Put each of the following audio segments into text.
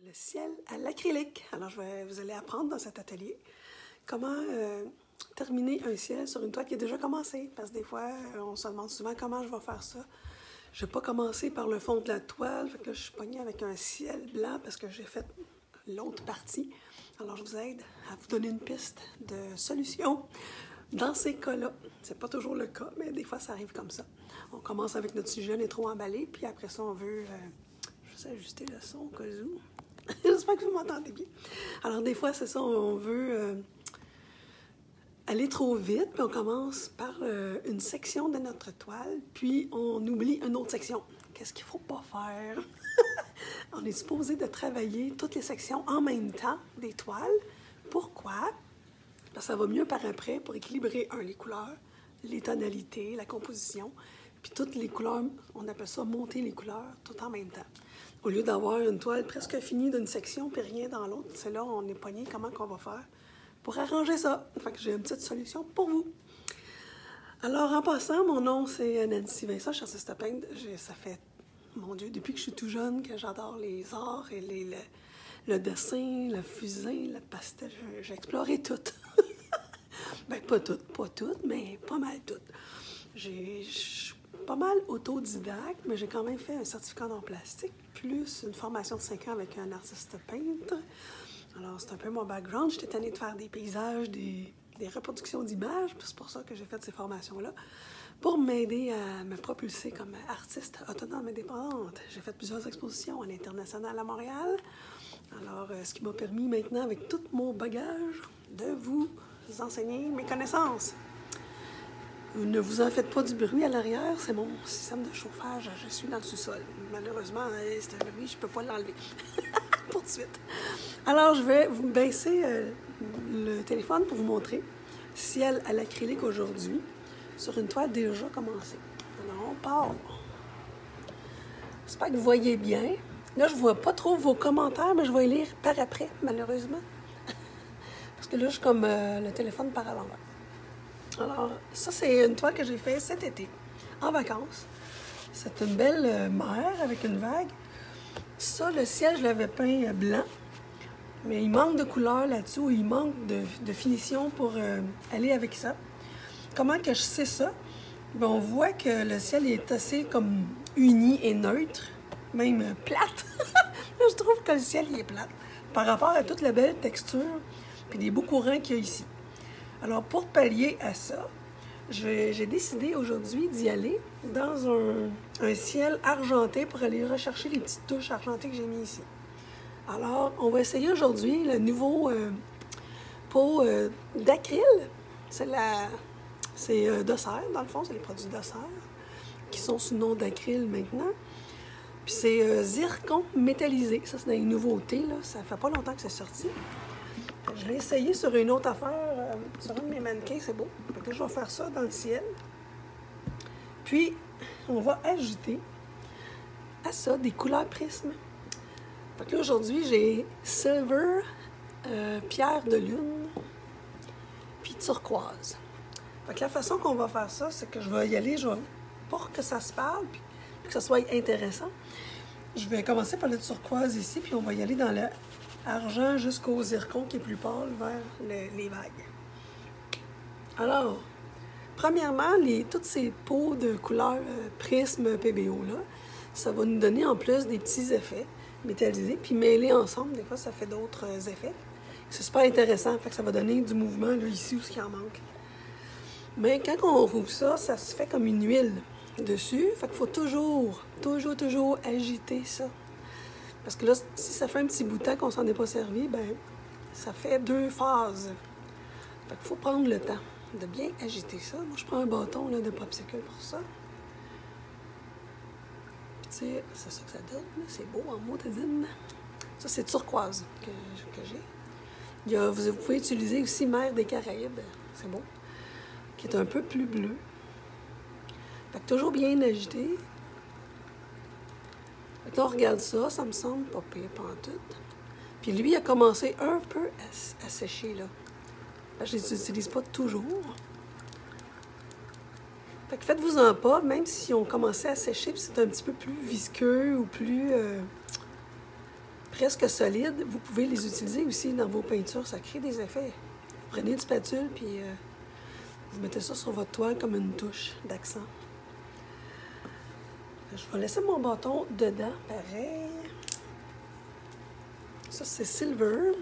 Le ciel à l'acrylique. Alors, vous allez apprendre dans cet atelier comment terminer un ciel sur une toile qui est déjà commencée. Parce que des fois, on se demande souvent comment je vais faire ça. Je n'ai pas commencé par le fond de la toile. Fait que là, je suis pognée avec un ciel blanc parce que j'ai fait l'autre partie. Alors, je vous aide à vous donner une piste de solution dans ces cas-là. C'est pas toujours le cas, mais des fois, ça arrive comme ça. On commence avec notre sujet, on est trop emballé, puis après ça, on veut juste ajuster le son au cas où. J'espère que vous m'entendez bien. Alors, des fois, c'est ça, on veut aller trop vite, puis on commence par une section de notre toile, puis on oublie une autre section. Qu'est-ce qu'il ne faut pas faire? On est supposé de travailler toutes les sections en même temps des toiles. Pourquoi? Parce que ça va mieux par après pour équilibrer, les couleurs, les tonalités, la composition, puis toutes les couleurs, on appelle ça monter les couleurs tout en même temps. Au lieu d'avoir une toile presque finie d'une section puis rien dans l'autre, c'est là où on est pogné, comment qu'on va faire pour arranger ça. Fait que j'ai une petite solution pour vous. Alors, en passant, mon nom, c'est Nancy Vincent, chassiste à peintre. Ça fait, mon Dieu, depuis que je suis tout jeune, que j'adore les arts et le dessin, le fusain, le pastel. J'ai exploré tout. Ben, pas toutes, mais pas mal toutes. Je suis pas mal autodidacte, mais j'ai quand même fait un certificat en plastique, plus une formation de 5 ans avec un artiste peintre. Alors, c'est un peu mon background. J'étais tannée de faire des paysages, des reproductions d'images, puis c'est pour ça que j'ai fait ces formations-là, pour m'aider à me propulser comme artiste autonome indépendante. J'ai fait plusieurs expositions à l'international à Montréal. Alors, ce qui m'a permis maintenant, avec tout mon bagage, de vous enseigner mes connaissances. Ne vous en faites pas du bruit à l'arrière, c'est mon système de chauffage. Je suis dans le sous-sol. Malheureusement, c'est un bruit, je ne peux pas l'enlever. Pour de suite. Alors, je vais vous baisser le téléphone pour vous montrer ciel à l'acrylique aujourd'hui sur une toile déjà commencée. Alors, on part. J'espère que vous voyez bien. Là, je ne vois pas trop vos commentaires, mais je vais les lire par après, malheureusement. Parce que là, je suis comme le téléphone par à l'envers. Alors, ça, c'est une toile que j'ai faite cet été, en vacances. C'est une belle mer avec une vague. Ça, le ciel, je l'avais peint blanc, mais il manque de couleur là-dessous, il manque de finition pour aller avec ça. Comment que je sais ça? Bien, on voit que le ciel est assez comme uni et neutre, même plate. Je trouve que le ciel il est plate par rapport à toute la belle texture et les beaux courants qu'il y a ici. Alors, pour pallier à ça, j'ai décidé aujourd'hui d'y aller dans un ciel argenté pour aller rechercher les petites touches argentées que j'ai mis ici. Alors, on va essayer aujourd'hui le nouveau pot d'acryl. C'est Dossert, dans le fond, c'est les produits Dossert qui sont sous le nom d'acryl maintenant. Puis c'est zircon métallisé. Ça, c'est dans les nouveautés, là. Ça fait pas longtemps que c'est sorti. Je l'ai essayé sur une autre affaire, sur un de mes mannequins, c'est beau. Donc là, je vais faire ça dans le ciel. Puis, on va ajouter à ça des couleurs prismes. Fait que là, aujourd'hui, j'ai silver, pierre de lune, puis turquoise. Fait que la façon qu'on va faire ça, c'est que je vais y aller, pour que ça se parle, puis que ça soit intéressant. Je vais commencer par le turquoise ici, puis on va y aller dans le argent jusqu'au zircon qui est plus pâle vers les vagues. Alors, premièrement, toutes ces pots de couleur prisme PBO, là, ça va nous donner en plus des petits effets métallisés, puis mêlés ensemble, des fois, ça fait d'autres effets. C'est super intéressant, fait que ça va donner du mouvement là, ici où il en manque. Mais quand on rouvre ça, ça se fait comme une huile dessus, fait qu'il faut toujours agiter ça. Parce que là, si ça fait un petit bout de temps qu'on s'en est pas servi, ben ça fait 2 phases. Fait qu'il faut prendre le temps de bien agiter ça. Moi, je prends un bâton là, de popsicle pour ça. Puis tu sais, c'est ça que ça donne. C'est beau en motadine. Ça, c'est turquoise que j'ai. Vous pouvez utiliser aussi mer des Caraïbes. C'est beau. Qui est un peu plus bleu. Fait que toujours bien agité. Là, on regarde ça, ça me semble pas pire pantoute. Puis lui, il a commencé un peu à sécher, là. Je ne les utilise pas toujours. Fait que faites-vous-en pas, même si on commençait à sécher, puis c'est un petit peu plus visqueux ou plus presque solides, vous pouvez les utiliser aussi dans vos peintures. Ça crée des effets. Vous prenez une spatule, puis vous mettez ça sur votre toile comme une touche d'accent. Je vais laisser mon bâton dedans, pareil. Ça, c'est silver,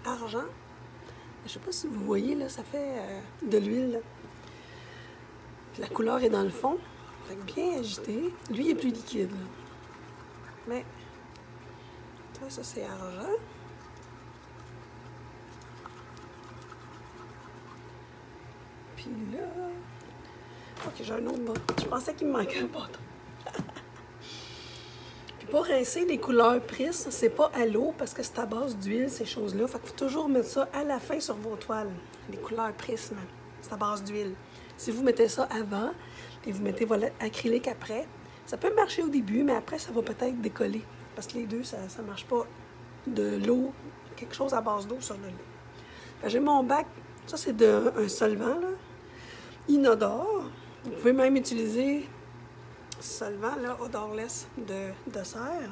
argent. Je ne sais pas si vous voyez, là, ça fait de l'huile. La couleur est dans le fond. Fait que bien agité. Lui, il est plus liquide, là. Mais, ça c'est argent. Puis là... Ok, j'ai un autre bâton. Je pensais qu'il me manquait un bâton. Puis pour rincer les couleurs prises, c'est pas à l'eau parce que c'est à base d'huile, ces choses-là. Fait qu'il faut toujours mettre ça à la fin sur vos toiles. Les couleurs prismes, c'est à base d'huile. Si vous mettez ça avant, et vous mettez votre acrylique après, ça peut marcher au début, mais après, ça va peut-être décoller. Parce que les deux, ça ne marche pas. De l'eau, quelque chose à base d'eau sur le lait. J'ai mon bac, ça c'est un solvant, là, inodore. Vous pouvez même utiliser ce solvant, là, odorless de serre.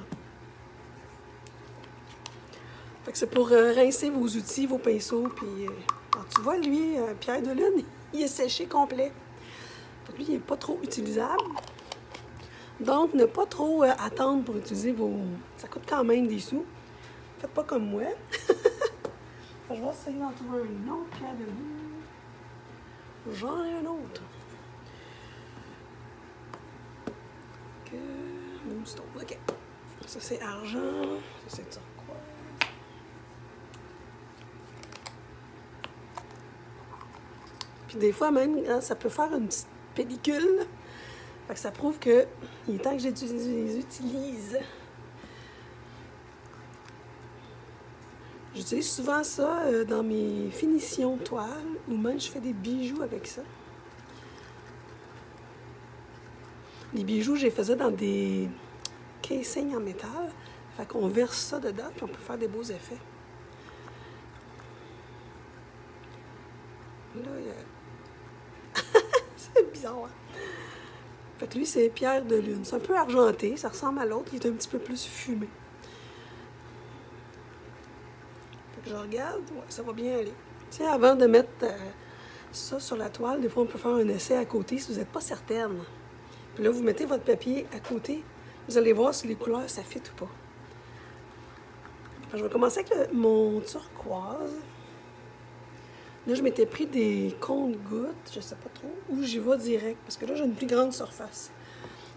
Fait que c'est pour rincer vos outils, vos pinceaux, puis... alors, tu vois, lui, Pierre de Lune, il est séché complet. Fait que lui, il n'est pas trop utilisable. Donc, ne pas trop attendre pour utiliser vos... Ça coûte quand même des sous. Faites pas comme moi. Je vais essayer d'en trouver un autre Pierre de Lune. J'en ai un autre. Moonstone. OK. Ça, c'est argent. Ça, c'est turquoise. Puis des fois, même, hein, ça peut faire une petite pellicule. Fait que ça prouve que il est temps que je les utilise. J'utilise souvent ça dans mes finitions de toile ou même je fais des bijoux avec ça. Les bijoux, je les faisais dans des casings en métal. Fait qu'on verse ça dedans puis on peut faire des beaux effets. Là, c'est bizarre, hein? Fait que lui, c'est Pierre de Lune. C'est un peu argenté, ça ressemble à l'autre, il est un petit peu plus fumé. Fait que je regarde, ouais, ça va bien aller. Tiens, avant de mettre ça sur la toile, des fois on peut faire un essai à côté si vous n'êtes pas certaine. Puis là, vous mettez votre papier à côté, vous allez voir si les couleurs, ça fit ou pas. Je vais commencer avec mon turquoise. Là, je m'étais pris des comptes-gouttes, je sais pas trop, ou j'y vais direct, parce que là, j'ai une plus grande surface.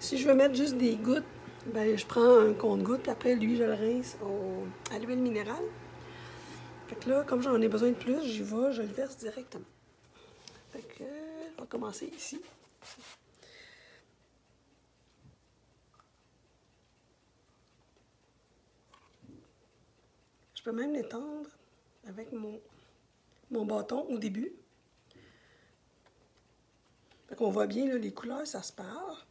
Si je veux mettre juste des gouttes, ben je prends un compte-gouttes, puis après, lui, je le rince à l'huile minérale. Fait que là, comme j'en ai besoin de plus, j'y vais, je le verse directement. Fait que je vais commencer ici. Je peux même l'étendre avec mon bâton au début. Fait qu'on voit bien, là, les couleurs, ça se part.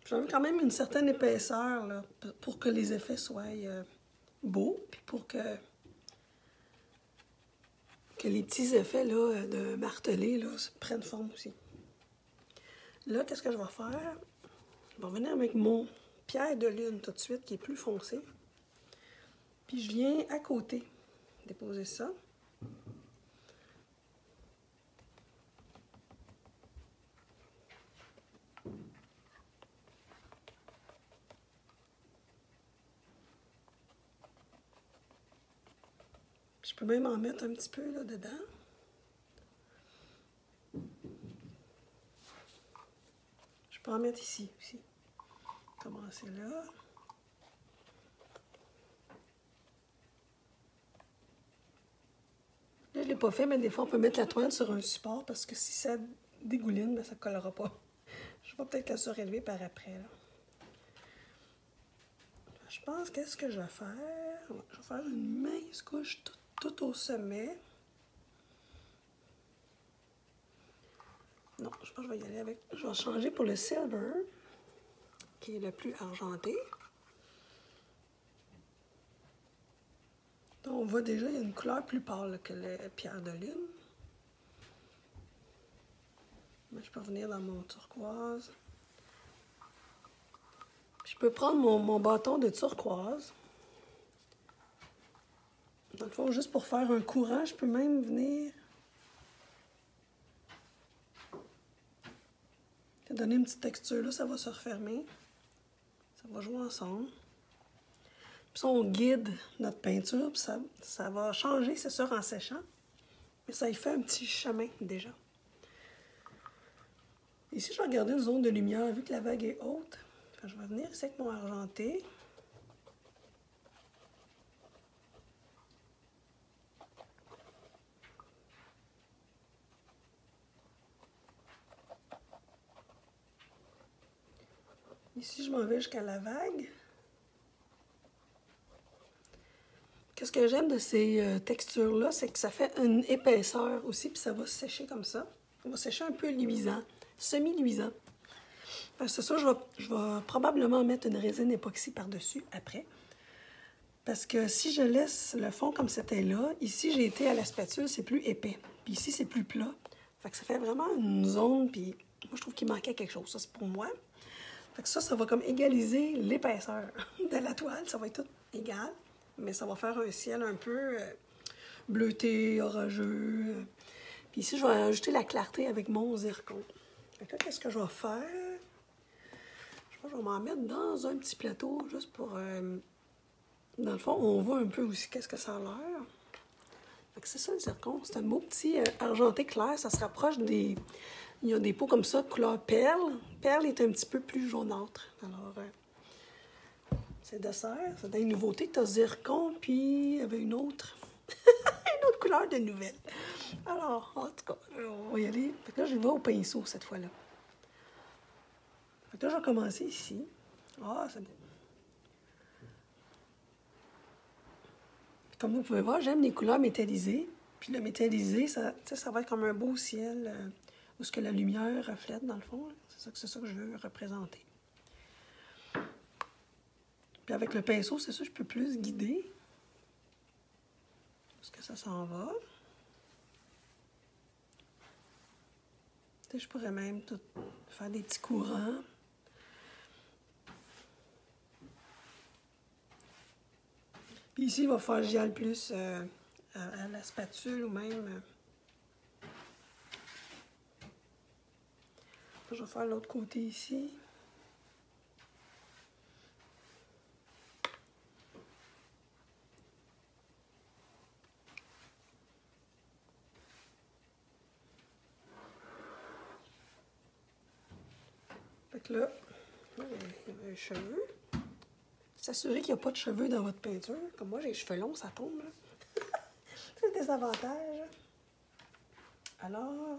J'en quand même une certaine épaisseur là, pour que les effets soient beaux, puis pour que les petits effets là, de marteler là, prennent forme aussi. Là, qu'est-ce que je vais faire? Je vais revenir avec mon Pierre de Lune tout de suite, qui est plus foncé. Puis je viens à côté déposer ça. Je peux même en mettre un petit peu là dedans. Je peux en mettre ici aussi. Commencer là. Là, je ne l'ai pas fait, mais des fois, on peut mettre la toile sur un support parce que si ça dégouline, ben, ça ne collera pas. Je vais peut-être la surélever par après. Là. Je pense qu'est-ce que je vais faire? Ouais, je vais faire une mince couche tout au sommet. Non, je pense que je vais y aller avec... Je vais changer pour le silver, qui est le plus argenté. Donc, on voit déjà, il y a une couleur plus pâle que le Pierre de Lune. Mais je peux revenir dans mon turquoise. Je peux prendre mon bâton de turquoise. Dans le fond, juste pour faire un courant, je peux même venir donner une petite texture. Là, ça va se refermer. Ça va jouer ensemble. Puis ça, on guide notre peinture. Puis ça va changer, c'est sûr, en séchant. Mais ça y fait un petit chemin déjà. Ici, je vais regarder une zone de lumière. Vu que la vague est haute, je vais venir ici avec mon argenté. Ici, je m'en vais jusqu'à la vague. Qu'est-ce que j'aime de ces textures-là, c'est que ça fait une épaisseur aussi, puis ça va sécher comme ça. Ça va sécher un peu luisant, semi-luisant. C'est ça, je vais probablement mettre une résine époxy par-dessus après. Parce que si je laisse le fond comme c'était là, ici, j'ai été à la spatule, c'est plus épais. Puis ici, c'est plus plat. Fait que ça fait vraiment une zone, puis moi, je trouve qu'il manquait quelque chose. Ça, c'est pour moi. Fait que ça va comme égaliser l'épaisseur de la toile. Ça va être tout égal, mais ça va faire un ciel un peu bleuté, orageux. Puis ici, je vais ajouter la clarté avec mon zircon. Fait que là, qu'est-ce que je vais faire? Je vais m'en mettre dans un petit plateau, juste pour... dans le fond, on voit un peu aussi qu'est-ce que ça a l'air. Fait que c'est ça, le zircon. C'est un beau petit argenté clair. Ça se rapproche des... Il y a des pots comme ça, couleur perle. Perle est un petit peu plus jaunâtre. Alors, c'est dessert. C'est une nouveauté. Tu as zircon, puis il y avait une autre. Une autre couleur de nouvelle. Alors, en tout cas, on va y aller. Fait que là, je vais au pinceau cette fois-là. Fait que là, je vais commencer ici. Ah, c'est beau. Puis comme vous pouvez voir, j'aime les couleurs métallisées. Puis le métallisé, ça va être comme un beau ciel... où ce que la lumière reflète, dans le fond. C'est ça que je veux représenter. Puis avec le pinceau, c'est ça, je peux plus guider. Parce que ça s'en va. Je pourrais même tout faire des petits courants. Puis ici, il va falloir que j'y aille plus à la spatule ou même... Je vais faire l'autre côté ici. Fait que là, il y a les cheveux. S'assurer qu'il n'y a pas de cheveux dans votre peinture. Comme moi, j'ai les cheveux longs, ça tombe. C'est le désavantage. Alors,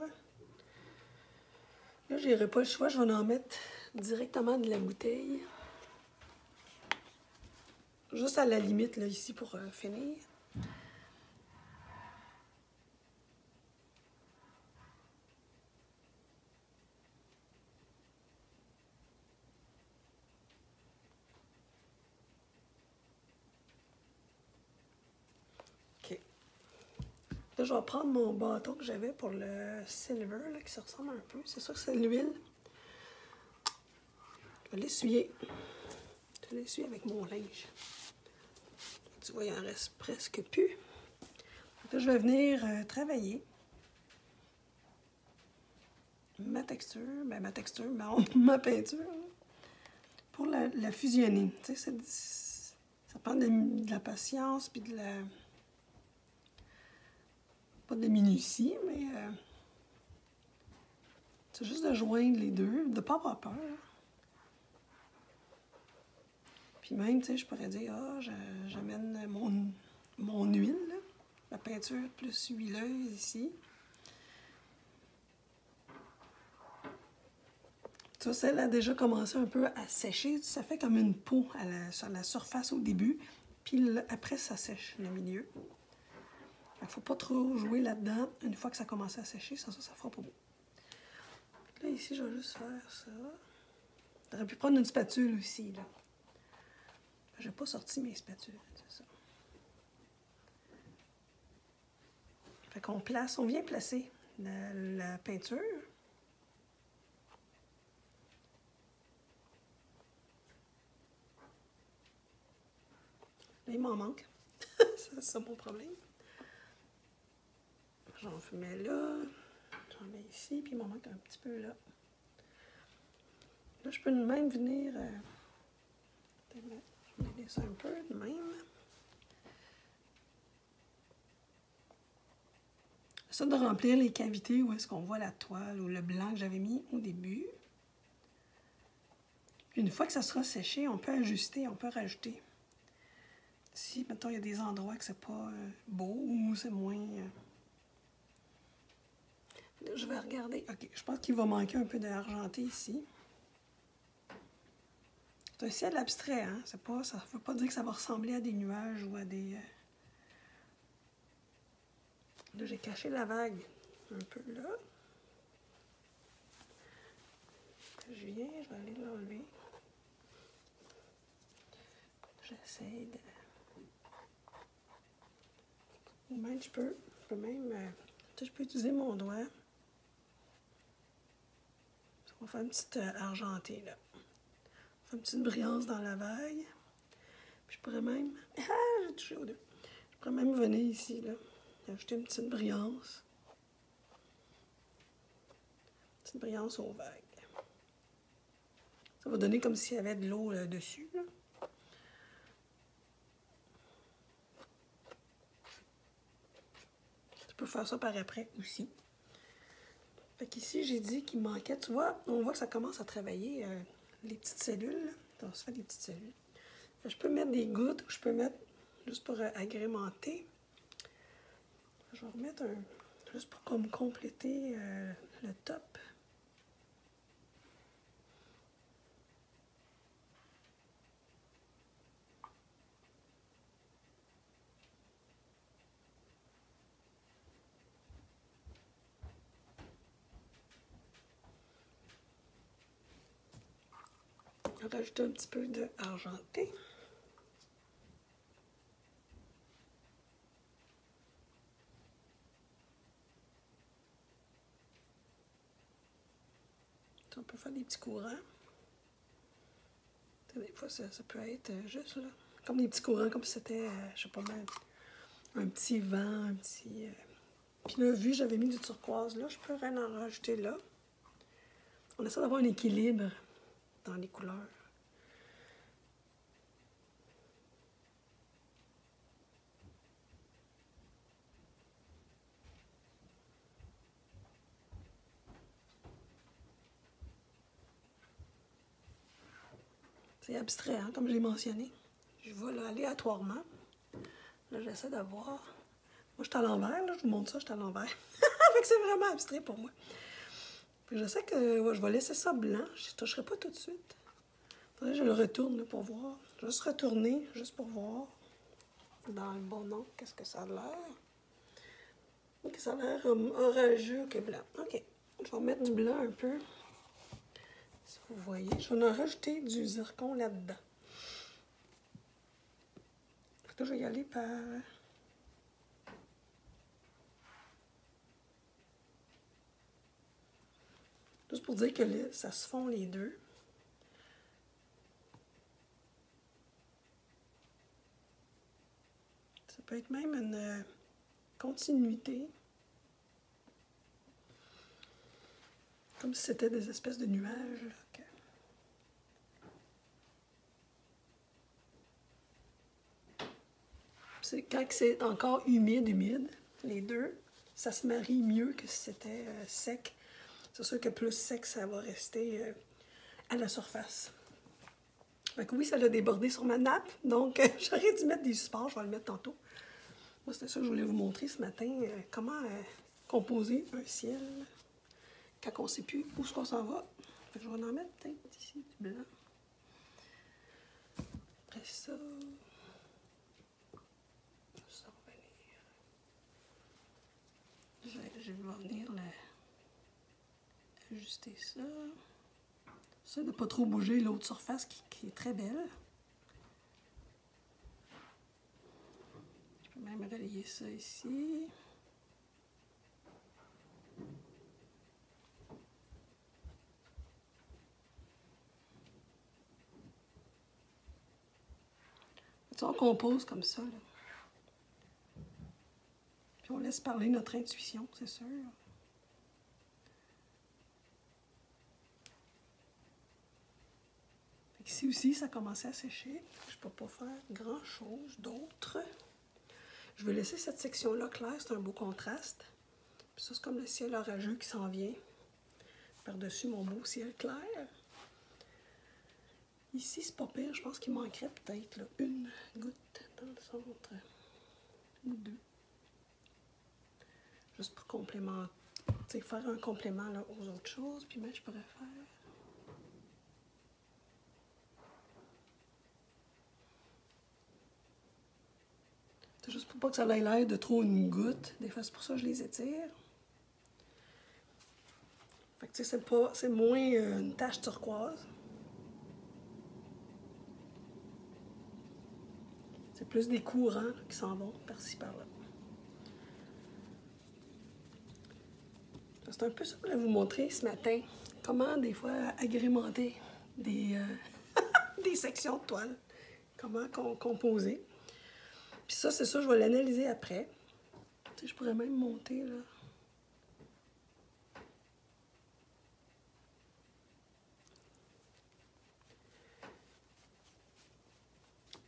là, je n'aurai pas le choix. Je vais en mettre directement de la bouteille. Juste à la limite, là, ici, pour finir. OK. Là, je vais prendre mon bâton que j'avais pour le silver, là, qui se ressemble un peu. C'est sûr que c'est l'huile. Je vais l'essuyer. Je vais l'essuyer avec mon linge. Tu vois, il en reste presque plus. Là, je vais venir travailler ma texture, ma peinture, pour la fusionner. Tu sais, ça prend de la patience, puis de la... Pas de minutie, mais... c'est juste de joindre les deux, de ne pas avoir peur. Puis même, tu sais, je pourrais dire, j'amène mon huile, là, la peinture plus huileuse ici. Ça, celle a déjà commencé un peu à sécher. Ça fait comme une peau sur la surface au début. Puis après, ça sèche le milieu. Il ne faut pas trop jouer là-dedans. Une fois que ça commence à sécher, ça fera pas beau. Là, ici, je vais juste faire ça. J'aurais pu prendre une spatule aussi, là. J'ai pas sorti mes spatules, c'est ça. Fait qu'on vient placer la peinture. Là, il m'en manque. C'est ça mon problème. J'en mets là. J'en mets ici, puis il m'en manque un petit peu là. Là, je peux même venir... je vais mettre ça un peu de même. Ça de remplir les cavités où est-ce qu'on voit la toile ou le blanc que j'avais mis au début. Une fois que ça sera séché, on peut ajuster, on peut rajouter. Si, mettons, il y a des endroits que c'est pas beau ou c'est moins... Là, je vais regarder. OK, je pense qu'il va manquer un peu d'argenté ici. C'est un ciel abstrait, hein? Ça ne veut pas dire que ça va ressembler à des nuages ou à des... Là, j'ai caché la vague un peu là. Je viens, je vais aller l'enlever. J'essaie de... Ou même, je peux même... je peux utiliser mon doigt. Ça va faire une petite argentée, là. Ça fait une petite brillance dans la vague. Puis je pourrais même... Ah, j'ai touché aux deux. Je pourrais même venir ici, là. Ajouter une petite brillance. Une petite brillance aux vagues. Ça va donner comme s'il y avait de l'eau dessus, là. Tu peux faire ça par après aussi. Fait qu'ici, j'ai dit qu'il manquait, tu vois, on voit que ça commence à travailler les petites cellules. On se fait des petites cellules. Fait que je peux mettre des gouttes ou je peux mettre, juste pour agrémenter. Je vais remettre juste pour comme compléter le top. Je vais rajouter un petit peu d'argenté. On peut faire des petits courants. Des fois, ça peut être juste là. Comme des petits courants, comme si c'était, je sais pas, un petit vent, un petit... Puis là, vu que j'avais mis du turquoise là, je peux rien en rajouter là. On essaie d'avoir un équilibre dans les couleurs. C'est abstrait, hein, comme je l'ai mentionné. Je vais là aléatoirement. Là, j'essaie de voir. Moi, je suis à l'envers, là. Je vous montre ça, je suis à l'envers. Fait que c'est vraiment abstrait pour moi. Puis je sais que ouais, je vais laisser ça blanc. Je ne toucherai pas tout de suite. Faudrait que je le retourne là, pour voir. Je vais juste retourner, juste pour voir. Dans le bon nom, qu'est-ce que ça a l'air? Ok, ça a l'air orageux que blanc. Ok, je vais mettre du blanc un peu. Si vous voyez, je vais en rajouter du zircon là-dedans. Là, je vais y aller par... Juste pour dire que là, ça se fond les deux. Ça peut être même une continuité. Comme si c'était des espèces de nuages. Là, quand c'est encore humide, les deux, ça se marie mieux que si c'était sec. C'est sûr que plus sec, ça va rester à la surface. Fait que oui, ça l'a débordé sur ma nappe, donc j'aurais dû mettre des supports, je vais le mettre tantôt. Moi, c'était ça que je voulais vous montrer ce matin, comment composer un ciel quand on ne sait plus où est-ce qu'on s'en va. Fait que je vais en mettre peut-être ici du blanc. Après ça... Je vais venir ajuster ça. Ça, de ne pas trop bouger l'autre surface qui est très belle. Je peux même relayer ça ici. Tu sais, on compose comme ça, là. Puis on laisse parler notre intuition, c'est sûr. Ici aussi, ça commençait à sécher. Je ne peux pas faire grand-chose d'autre. Je vais laisser cette section-là claire, c'est un beau contraste. Puis ça, c'est comme le ciel orageux qui s'en vient par-dessus mon beau ciel clair. Ici, c'est pas pire. Je pense qu'il manquerait peut-être une goutte dans le centre. Ou deux. Juste pour complémenter, faire un complément là, aux autres choses. Puis même, je pourrais faire... C'est juste pour pas que ça ait l'air de trop une goutte. Des fois, c'est pour ça que je les étire. Fait que tu sais, c'est moins une tache turquoise. C'est plus des courants là, qui s'en vont par-ci, par-là. C'est un peu ça que je voulais vous montrer ce matin. Comment, des fois, agrémenter des, des sections de toile. Comment composer. Puis ça, c'est ça, je vais l'analyser après. Tu sais, je pourrais même monter, là.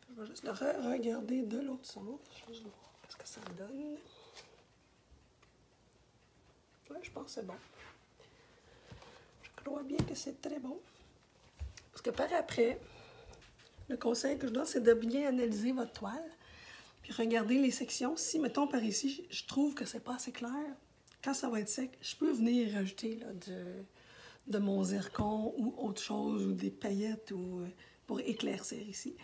Je vais juste le regarder de l'autre sens. Je vais juste voir ce que ça donne. Ouais, je pense que c'est bon. Je crois bien que c'est très bon. Parce que par après, le conseil que je donne, c'est de bien analyser votre toile. Puis regarder les sections. Si, mettons, par ici, je trouve que c'est pas assez clair, quand ça va être sec, je peux venir rajouter là, de mon zircon ou autre chose, ou des paillettes ou, pour éclaircir ici.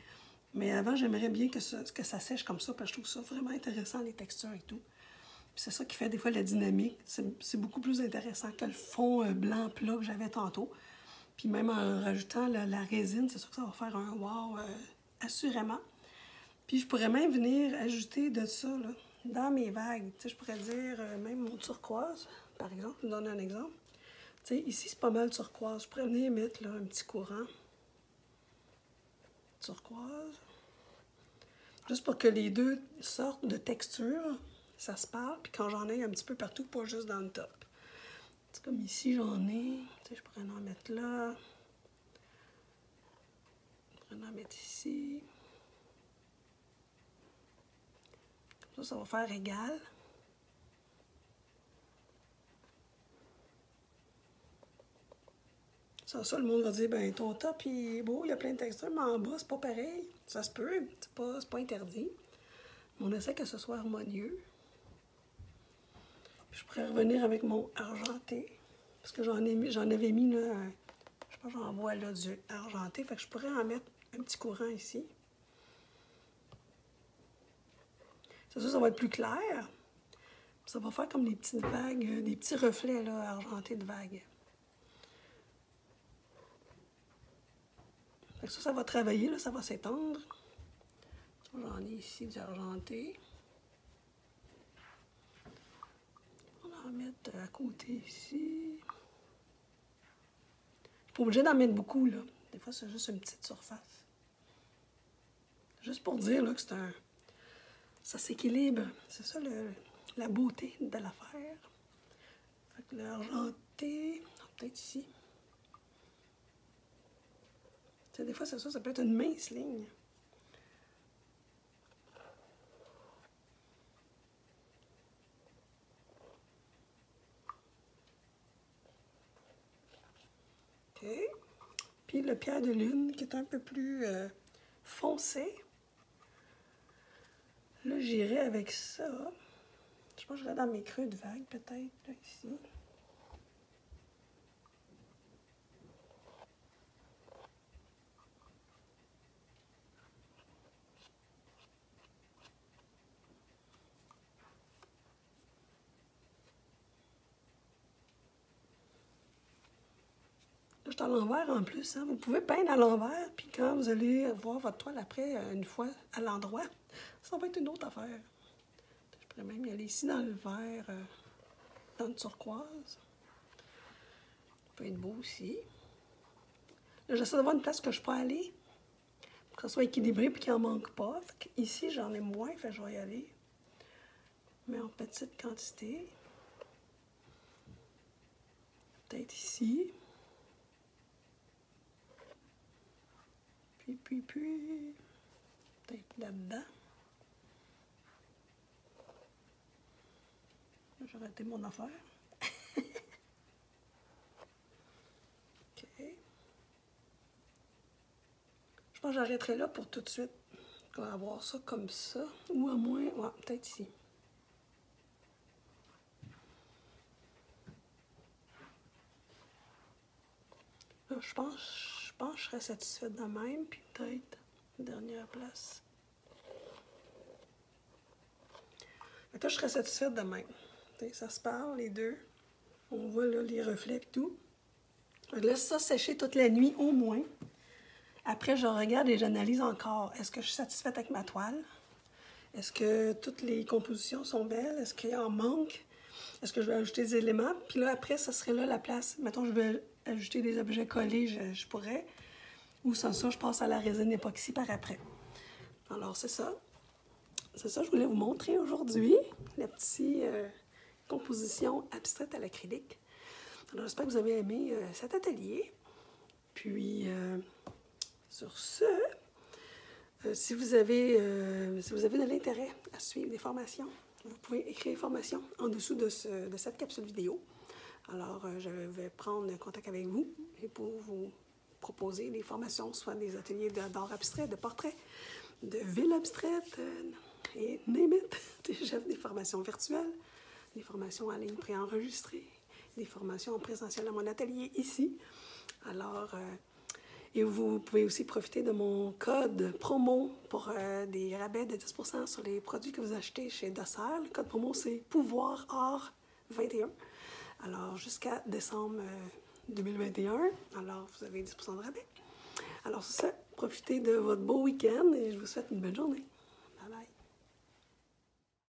Mais avant, j'aimerais bien que ça sèche comme ça, parce que je trouve ça vraiment intéressant, les textures et tout. Puis c'est ça qui fait des fois la dynamique. C'est beaucoup plus intéressant que le fond blanc plat que j'avais tantôt. Puis même en rajoutant la résine, c'est sûr que ça va faire un wow assurément. Puis je pourrais même venir ajouter de ça là, dans mes vagues. Tu sais, je pourrais dire même mon turquoise, par exemple. Je vous donne un exemple. Tu sais, ici, c'est pas mal turquoise. Je pourrais venir mettre là, un petit courant turquoise. Juste pour que les deux sortes de textures, ça se parle. Puis quand j'en ai un petit peu partout, pas juste dans le top. C'est comme ici, j'en ai. Tu sais, je pourrais en mettre là. Je pourrais en mettre ici. Ça va faire égal. Ça, le monde va dire, ben ton top, il est beau, il y a plein de textures, mais en bas, c'est pas pareil. Ça se peut, c'est pas interdit. Mais on essaie que ce soit harmonieux. Puis je pourrais revenir avec mon argenté. Parce que j'en avais mis, là, je sais pas, j'en vois là du argenté. Fait que je pourrais en mettre un petit courant ici. C'est sûr, ça va être plus clair. Ça va faire comme des petites vagues, des petits reflets là, argentés de vagues. Fait que ça va travailler, là, ça va s'étendre. J'en ai ici du argenté. On va en mettre à côté ici. Pas obligé d'en mettre beaucoup, là. Des fois, c'est juste une petite surface. Juste pour dire là, que c'est un... Ça s'équilibre. C'est ça la beauté de l'affaire. Fait que l'argenté... Peut-être ici. Tu sais, des fois, c'est ça peut être une mince ligne. OK. Puis le pierre de lune, qui est un peu plus foncé. Là, j'irai avec ça. Je pense que je vais dans mes creux de vague, peut-être, là, ici. Là, je suis à l'envers en plus. Hein. Vous pouvez peindre à l'envers, puis quand vous allez voir votre toile après, une fois à l'endroit, ça va être une autre affaire. Je pourrais même y aller ici dans le vert, dans le turquoise. Ça peut être beau aussi. Là, j'essaie d'avoir une place que je peux aller que ça soit équilibré et qu'il n'en manque pas. Fait que ici, j'en ai moins, fait que je vais y aller. Mais en petite quantité. Peut-être ici. Puis. Peut-être là-dedans. J'ai raté mon affaire. OK. Je pense que j'arrêterai là pour tout de suite. On va avoir ça comme ça. Ou à moins, ouais, peut-être ici. Là, je pense que je serais satisfaite de même. Puis peut-être, dernière place. Fait que là, je serais satisfaite de même. T'sais, ça se parle, les deux. On voit là les reflets et tout. Je laisse ça sécher toute la nuit au moins. Après, je regarde et j'analyse encore. Est-ce que je suis satisfaite avec ma toile? Est-ce que toutes les compositions sont belles? Est-ce qu'il en manque? Est-ce que je vais ajouter des éléments? Puis là, après, ça serait là la place. Mettons, je vais ajouter des objets collés, je pourrais. Ou sans ça, je passe à la résine époxy par après. Alors, c'est ça. C'est ça que je voulais vous montrer aujourd'hui. La petite composition abstraite à l'acrylique. Alors, j'espère que vous avez aimé cet atelier. Puis, sur ce, si vous avez de l'intérêt à suivre des formations, vous pouvez écrire formation en dessous de cette capsule vidéo. Alors, je vais prendre contact avec vous et pour vous proposer des formations, soit des ateliers d'art abstrait, de portrait, de ville abstraite, et name it. Des formations virtuelles, des formations en ligne préenregistrées, des formations en présentiel à mon atelier ici. Alors, et vous pouvez aussi profiter de mon code promo pour des rabais de 10% sur les produits que vous achetez chez Doceur. Le code promo, c'est PouvoirArt21. Alors, jusqu'à décembre 2021. Alors, vous avez 10% de rabais. Alors, c'est ça. Profitez de votre beau week-end et je vous souhaite une bonne journée.